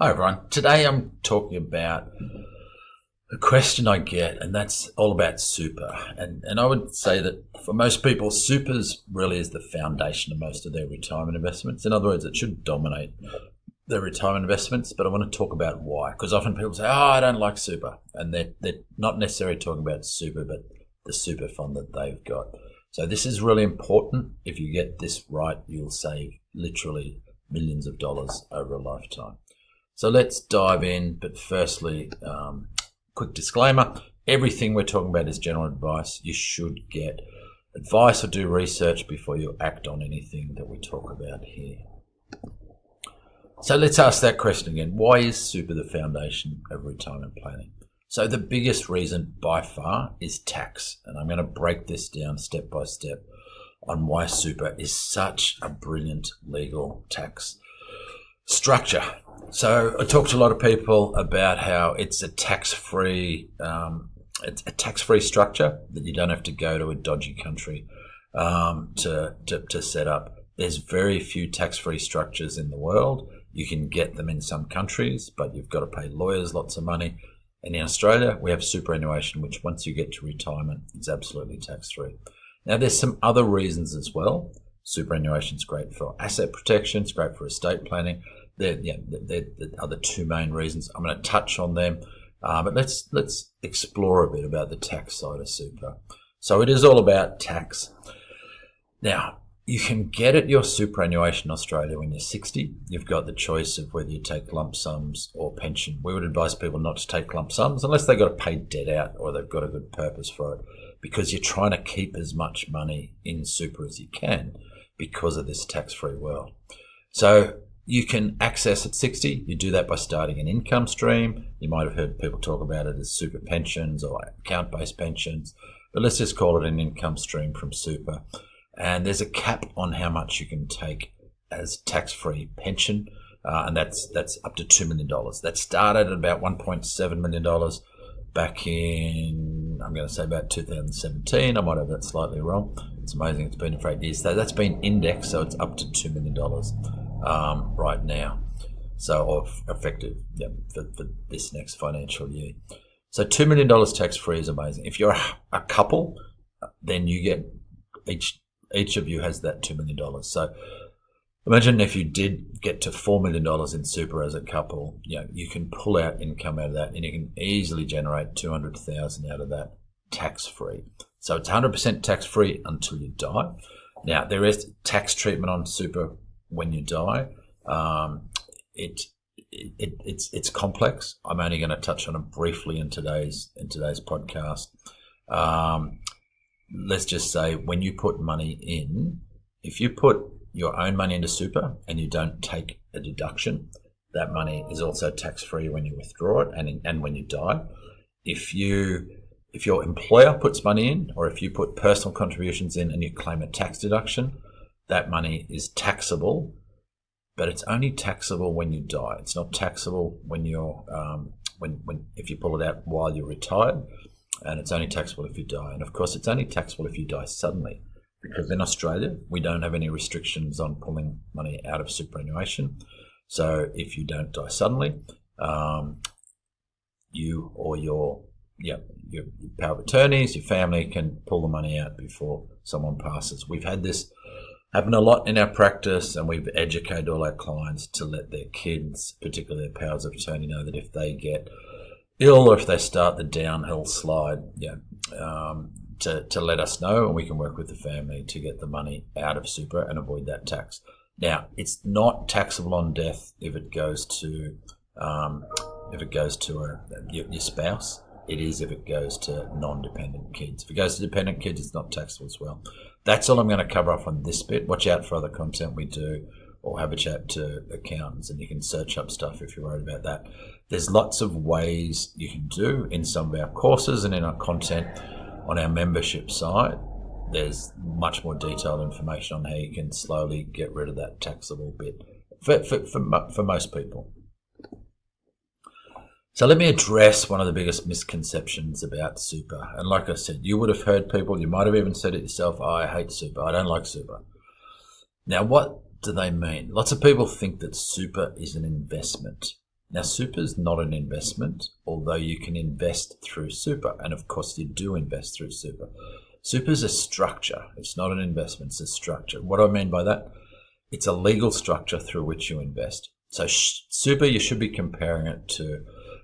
Hi everyone. Today I'm talking about a question I get, and that's all about super. And I would say that for most people, super's really is the foundation of most of their retirement investments. In other words, it should dominate their retirement investments, but I want to talk about why. Because often people say, I don't like super. And they're not necessarily talking about super, but the super fund that they've got. So this is really important. If you get this right, you'll save literally millions of dollars over a lifetime. So let's dive in, but firstly, quick disclaimer, everything we're talking about is general advice. You should get advice or do research before you act on anything that we talk about here. So let's ask that question again. Why is super the foundation of retirement planning? So the biggest reason by far is tax. And I'm going to break this down step by step on why super is such a brilliant legal tax structure. So I talked to a lot of people about how it's a tax-free structure that you don't have to go to a dodgy country to set up. There's very few tax-free structures in the world. You can get them in some countries, but you've got to pay lawyers lots of money. And in Australia, we have superannuation, which once you get to retirement, it's absolutely tax-free. Now, there's some other reasons as well. Superannuation is great for asset protection. It's great for estate planning. They're the other two main reasons. I'm going to touch on them, but let's explore a bit about the tax side of super. So it is all about tax. Now, you can get at your superannuation in Australia when you're 60. You've got the choice of whether you take lump sums or pension. We would advise people not to take lump sums unless they've got to pay debt out or they've got a good purpose for it, because you're trying to keep as much money in super as you can because of this tax-free world. So you can access at 60. You do that by starting an income stream. You might have heard people talk about it as super pensions or account-based pensions, but let's just call it an income stream from super. And there's a cap on how much you can take as tax-free pension, and that's up to $2 million. That started at about $1.7 million back in, I'm going to say about 2017. I might have that slightly wrong. It's amazing. It's been for 8 years. So that's been indexed, so it's up to $2 million. Right now, so effective for this next financial year. So $2 million tax free is amazing. If you're a couple, then you get each of you has that $2 million. So imagine if you did get to $4 million in super as a couple, you can pull out income out of that, and you can easily generate $200,000 out of that tax free. So it's 100% tax free until you die. Now there is tax treatment on super when you die. It's complex. I'm only going to touch on it briefly in today's podcast. Let's just say when you put money in, if you put your own money into super and you don't take a deduction, that money is also tax free when you withdraw it and when you die. If your employer puts money in, or if you put personal contributions in and you claim a tax deduction, that money is taxable, but it's only taxable when you die. It's not taxable when you're if you pull it out while you're retired, and it's only taxable if you die. And of course, it's only taxable if you die suddenly, because in Australia we don't have any restrictions on pulling money out of superannuation. So if you don't die suddenly, you or your power of attorneys, your family can pull the money out before someone passes. We've had this happen a lot in our practice, and we've educated all our clients to let their kids, particularly their powers of attorney, know that if they get ill or if they start the downhill slide, to let us know, and we can work with the family to get the money out of super and avoid that tax. Now, it's not taxable on death if it goes to your spouse. It is if it goes to non-dependent kids. If it goes to dependent kids, it's not taxable as well. That's all I'm going to cover off on this bit. Watch out for other content we do, or have a chat to accountants, and you can search up stuff if you're worried about that. There's lots of ways you can do in some of our courses and in our content on our membership site. There's much more detailed information on how you can slowly get rid of that taxable bit for most people. So let me address one of the biggest misconceptions about super. And like I said, you would have heard people, you might have even said it yourself, I hate super, I don't like super. Now, what do they mean? Lots of people think that super is an investment. Now, super is not an investment, although you can invest through super. And of course, you do invest through super. Super is a structure. It's not an investment, it's a structure. What do I mean by that? It's a legal structure through which you invest. So super, you should be comparing it to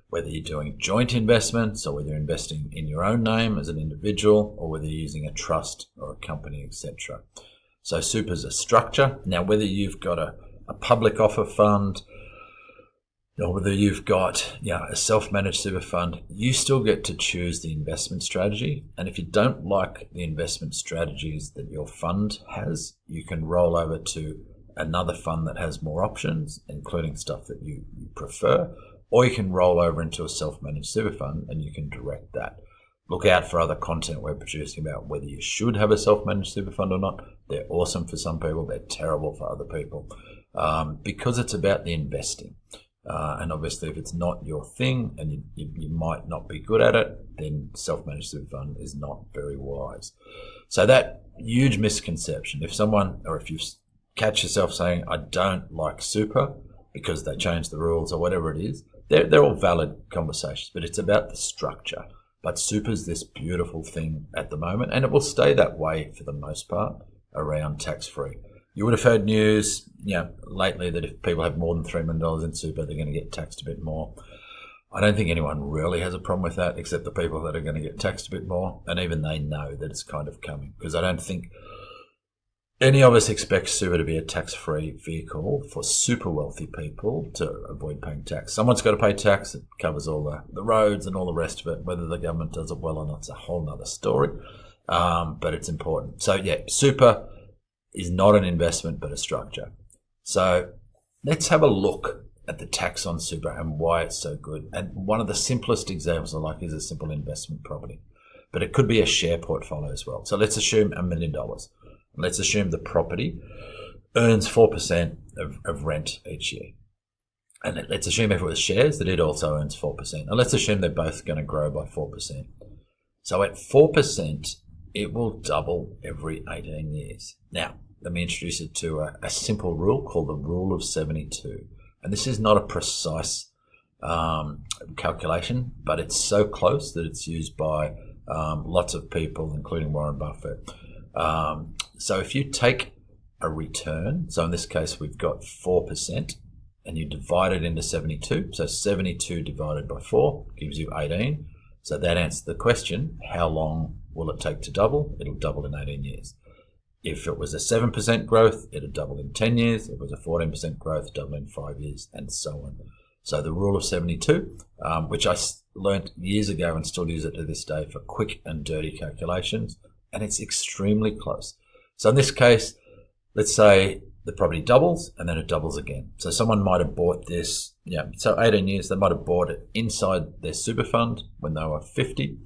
whether you're doing joint investments or whether you're investing in your own name as an individual or whether you're using a trust or a company, etc. So super is a structure. Now, whether you've got a public offer fund or whether you've got a self-managed super fund, you still get to choose the investment strategy. And if you don't like the investment strategies that your fund has, you can roll over to another fund that has more options, including stuff that you prefer, or you can roll over into a self-managed super fund and you can direct that. Look out for other content we're producing about whether you should have a self-managed super fund or not. They're awesome for some people, they're terrible for other people, because it's about the investing. And obviously, if it's not your thing and you might not be good at it, then self-managed super fund is not very wise. So that huge misconception, if you catch yourself saying, I don't like super because they changed the rules or whatever it is, they're all valid conversations, but it's about the structure. But super's this beautiful thing at the moment, and it will stay that way for the most part around tax-free. You would have heard news, lately that if people have more than $3 million in super, they're going to get taxed a bit more. I don't think anyone really has a problem with that, except the people that are going to get taxed a bit more, and even they know that it's kind of coming, because I don't think any of us expect super to be a tax-free vehicle for super wealthy people to avoid paying tax. Someone's got to pay tax. It covers all the roads and all the rest of it. Whether the government does it well or not is a whole other story, but it's important. So super is not an investment but a structure. So let's have a look at the tax on super and why it's so good. And one of the simplest examples I like is a simple investment property, but it could be a share portfolio as well. So let's assume $1 million. Let's assume the property earns 4% of rent each year. And let's assume if it was shares that it also earns 4%. And let's assume they're both going to grow by 4%. So at 4%, it will double every 18 years. Now, let me introduce it to a simple rule called the rule of 72. And this is not a precise calculation, but it's so close that it's used by lots of people, including Warren Buffett. So if you take a return, so in this case we've got 4%, and you divide it into 72, so 72 divided by 4 gives you 18. So that answers the question, how long will it take to double? It'll double in 18 years. If it was a 7% growth, it'll double in 10 years. If it was a 14% growth, double in 5 years, and so on. So the rule of 72, which I learnt years ago and still use it to this day for quick and dirty calculations, and it's extremely close. So in this case, let's say the property doubles and then it doubles again. So someone might have bought this, so 18 years, they might have bought it inside their super fund when they were 50,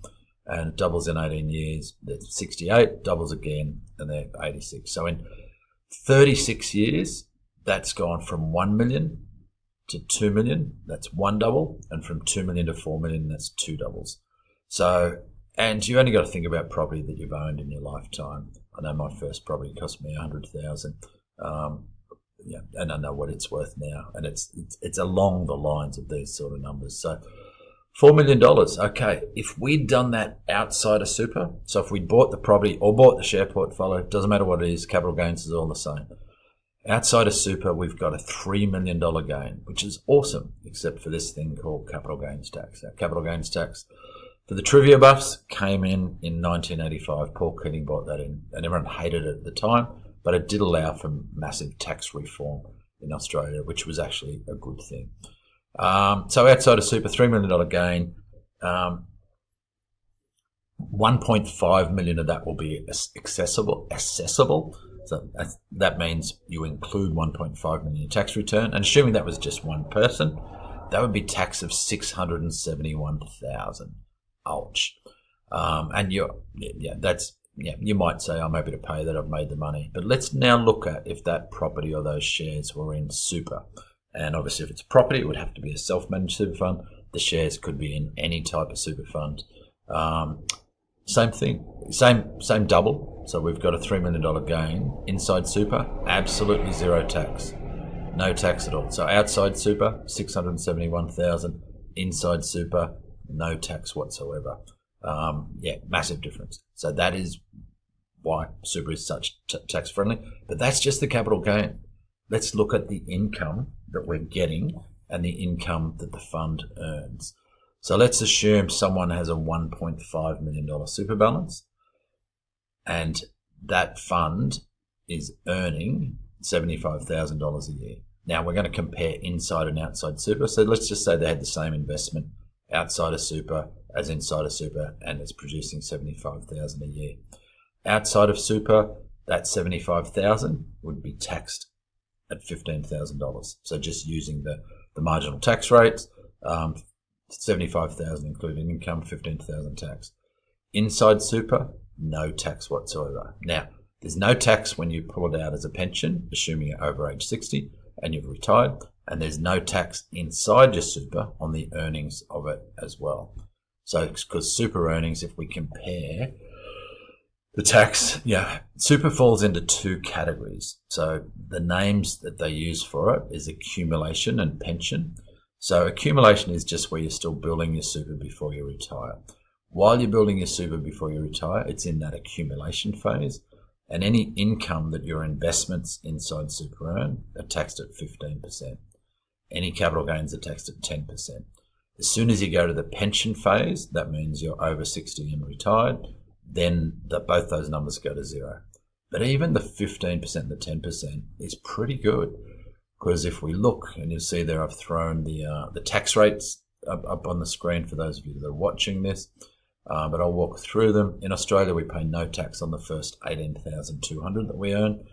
and it doubles in 18 years, they're 68, doubles again, and they're 86. So in 36 years, that's gone from 1 million to 2 million, that's one double, and from 2 million to 4 million, that's two doubles. So, and you only got to think about property that you've owned in your lifetime. I know my first property cost me $100,000, and I know what it's worth now, and it's along the lines of these sort of numbers. So, $4 million. Okay, if we'd done that outside of super, so if we'd bought the property or bought the share portfolio, doesn't matter what it is, capital gains is all the same. Outside of super, we've got a $3 million gain, which is awesome, except for this thing called capital gains tax. Now, capital gains tax, for the trivia buffs, came in 1985. Paul Keating brought that in, and everyone hated it at the time, but it did allow for massive tax reform in Australia, which was actually a good thing. So outside of super, $3 million gain, 1.5 million of that will be accessible. So that means you include 1.5 million in tax return, and assuming that was just one person, that would be tax of 671,000. Ouch. And you might say, I'm happy to pay that, I've made the money. But let's now look at if that property or those shares were in super. And obviously, if it's property, it would have to be a self-managed super fund. The shares could be in any type of super fund. Same thing, same double. So we've got a $3 million gain inside super, absolutely zero tax. no tax at all. So outside super, 671,000. Inside super, no tax whatsoever. Massive difference. So that is why super is such tax friendly. But that's just the capital gain. Let's look at the income that we're getting and the income that the fund earns. So let's assume someone has a $1.5 million super balance and that fund is earning $75,000 a year. Now we're going to compare inside and outside super. So let's just say they had the same investment outside of super as inside of super and it's producing $75,000 a year. Outside of super, that $75,000 would be taxed at $15,000. So just using the marginal tax rates, $75,000 including income, $15,000 tax. Inside super, no tax whatsoever. Now, there's no tax when you pull it out as a pension, assuming you're over age 60 and you've retired, and there's no tax inside your super on the earnings of it as well. So, because super earnings, if we compare the tax, super falls into two categories. So the names that they use for it is accumulation and pension. So accumulation is just where you're still building your super before you retire. While you're building your super before you retire, it's in that accumulation phase. And any income that your investments inside super earn are taxed at 15%. Any capital gains are taxed at 10%. As soon as you go to the pension phase, that means you're over 60 and retired, then both those numbers go to zero. But even the 15% and the 10% is pretty good, because if we look, and you'll see there I've thrown the tax rates up on the screen for those of you that are watching this, but I'll walk through them. In Australia, we pay no tax on the first $18,200 that we earn.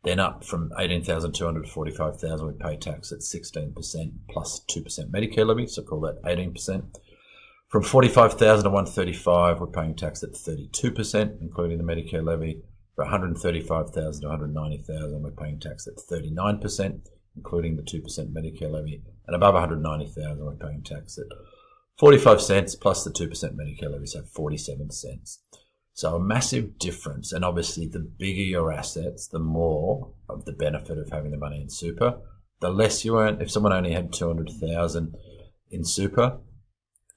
Then up from $18,200 to $45,000, we pay tax at 16% plus 2% Medicare levy, so call that 18%. From $45,000 to $135,000, we're paying tax at 32%, including the Medicare levy. For $135,000 to $190,000, we're paying tax at 39%, including the 2% Medicare levy. And above $190,000, we're paying tax at 45 cents plus the 2% Medicare levy, so 47 cents. So a massive difference. And obviously, the bigger your assets, the more of the benefit of having the money in super. The less you earn. If someone only had $200,000 in super,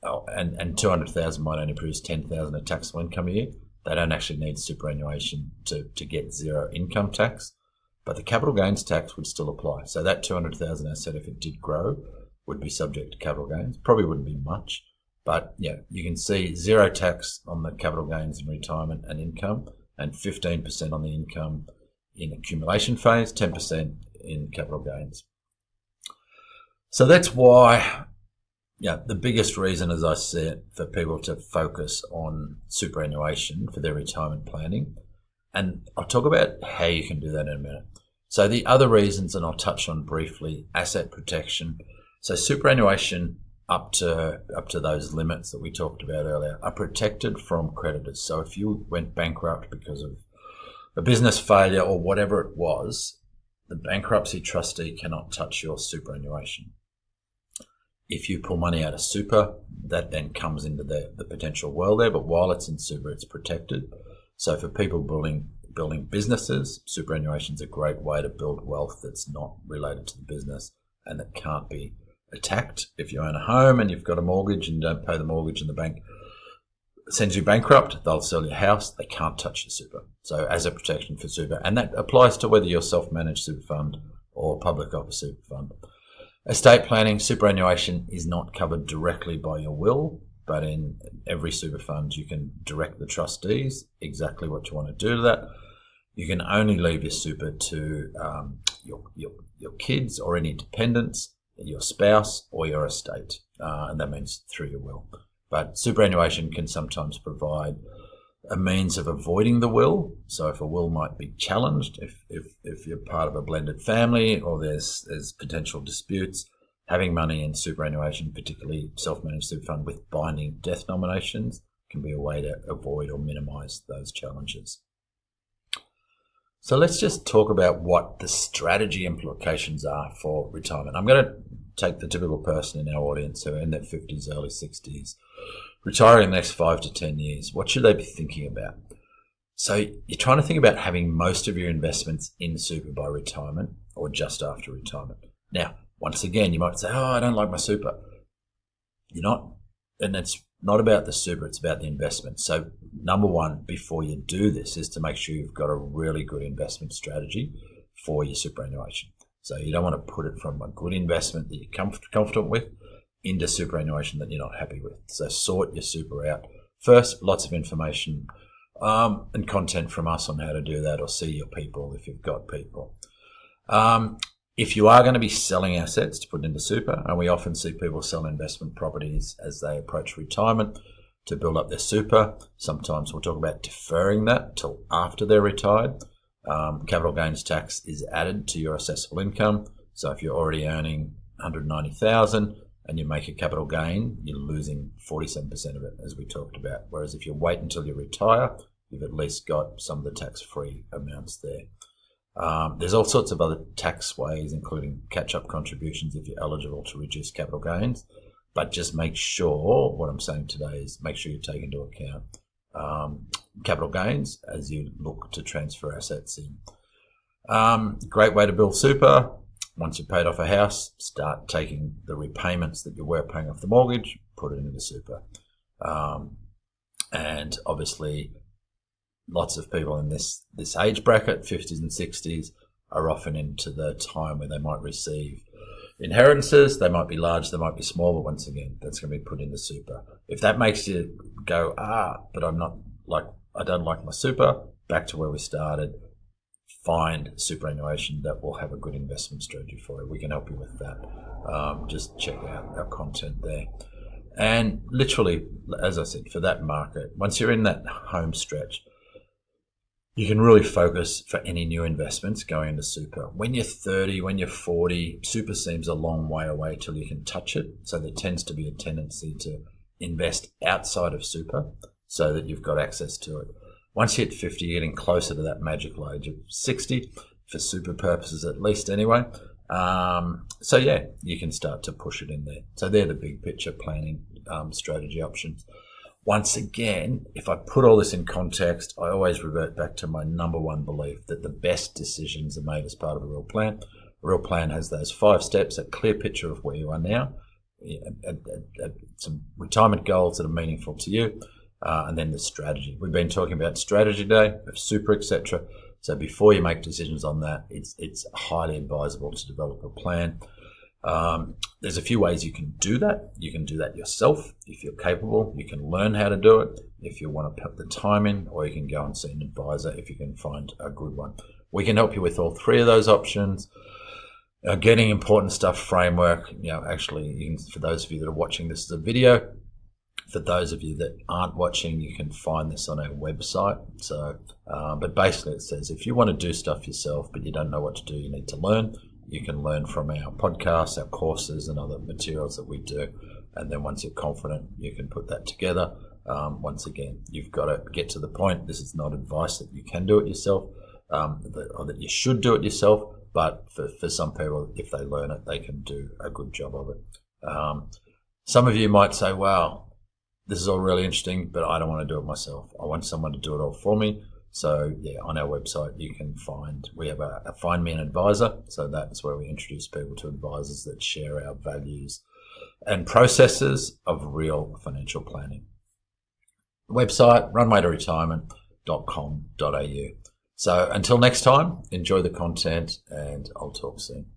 and $200,000 might only produce $10,000 of taxable income a year, they don't actually need superannuation to get zero income tax. But the capital gains tax would still apply. So that $200,000 asset, if it did grow, would be subject to capital gains. Probably wouldn't be much. But you can see zero tax on the capital gains in retirement and income, and 15% on the income in accumulation phase, 10% in capital gains. So that's why, the biggest reason, as I said, for people to focus on superannuation for their retirement planning. And I'll talk about how you can do that in a minute. So the other reasons, and I'll touch on briefly, asset protection. So superannuation up to those limits that we talked about earlier are protected from creditors. So if you went bankrupt because of a business failure or whatever it was, the bankruptcy trustee cannot touch your superannuation. If you pull money out of super, that then comes into the potential world there, but while it's in super, it's protected. So for people building businesses, superannuation is a great way to build wealth that's not related to the business and that can't be attacked. If you own a home and you've got a mortgage and don't pay the mortgage and the bank sends you bankrupt, they'll sell your house, they can't touch your super. So as a protection for super, and that applies to whether you're self-managed super fund or public office super fund. Estate planning, superannuation is not covered directly by your will, but in every super fund you can direct the trustees exactly what you want to do to that. You can only leave your super to your kids or any dependents, your spouse or your estate, and that means through your will. But superannuation can sometimes provide a means of avoiding the will. So if a will might be challenged, if you're part of a blended family or there's potential disputes, having money in superannuation, particularly self-managed super fund with binding death nominations, can be a way to avoid or minimise those challenges. So let's just talk about what the strategy implications are for retirement. I'm going to take the typical person in our audience who are in their 50s, early 60s, retiring in the next 5 to 10 years. What should they be thinking about? So you're trying to think about having most of your investments in super by retirement or just after retirement. Now, once again, you might say, oh, I don't like my super. You're not, and it's not about the super, it's about the investment. So number one, before you do this, is to make sure you've got a really good investment strategy for your superannuation. So you don't want to put it from a good investment that you're comfortable with into superannuation that you're not happy with. So sort your super out. First, lots of information and content from us on how to do that, or see your people if you've got people. If you are going to be selling assets to put into super, and we often see people sell investment properties as they approach retirement to build up their super. Sometimes we'll talk about deferring that till after they're retired. Capital gains tax is added to your assessable income. So if you're already earning 190,000 and you make a capital gain, you're losing 47% of it, as we talked about. Whereas if you wait until you retire, you've at least got some of the tax-free amounts there. There's all sorts of other tax ways, including catch-up contributions if you're eligible to reduce capital gains. But just make sure, what I'm saying today is make sure you take into account capital gains as you look to transfer assets in. Great way to build super. Once you've paid off a house, start taking the repayments that you were paying off the mortgage, put it into super. And obviously, lots of people in this age bracket, 50s and 60s, are often into the time where they might receive inheritances. They might be large, they might be small, but once again, that's going to be put into super. If that makes you go, but I don't like my super, back to where we started. Find superannuation that will have a good investment strategy for you. We can help you with that. Just check out our content there. And literally, as I said, for that market, once you're in that home stretch, you can really focus for any new investments going into super. When you're 30, when you're 40, super seems a long way away till you can touch it. So there tends to be a tendency to invest outside of super so that you've got access to it. Once you hit 50, you're getting closer to that magical age of 60, for super purposes at least anyway. So yeah, you can start to push it in there. So they're the big picture planning strategy options. Once again, if I put all this in context, I always revert back to my number one belief that the best decisions are made as part of a real plan. A real plan has those 5 steps, a clear picture of where you are now, some retirement goals that are meaningful to you, and then the strategy. We've been talking about strategy today, of super, etc. So before you make decisions on that, it's highly advisable to develop a plan. There's a few ways you can do that. You can do that yourself if you're capable. You can learn how to do it if you want to put the time in, or you can go and see an advisor if you can find a good one. We can help you with all 3 of those options. Getting important stuff framework. Actually, for those of you that are watching this as a video, for those of you that aren't watching, you can find this on our website. So, but basically it says if you want to do stuff yourself, but you don't know what to do, you need to learn. You can learn from our podcasts, our courses, and other materials that we do. And then once you're confident, you can put that together. Once again, you've got to get to the point. This is not advice that you can do it yourself, or that you should do it yourself. But for some people, if they learn it, they can do a good job of it. Some of you might say, wow, this is all really interesting, but I don't want to do it myself. I want someone to do it all for me. So yeah, on our website, you can we have a Find Me an Advisor. So that's where we introduce people to advisors that share our values and processes of real financial planning. Website, runwaytoretirement.com.au. So until next time, enjoy the content, and I'll talk soon.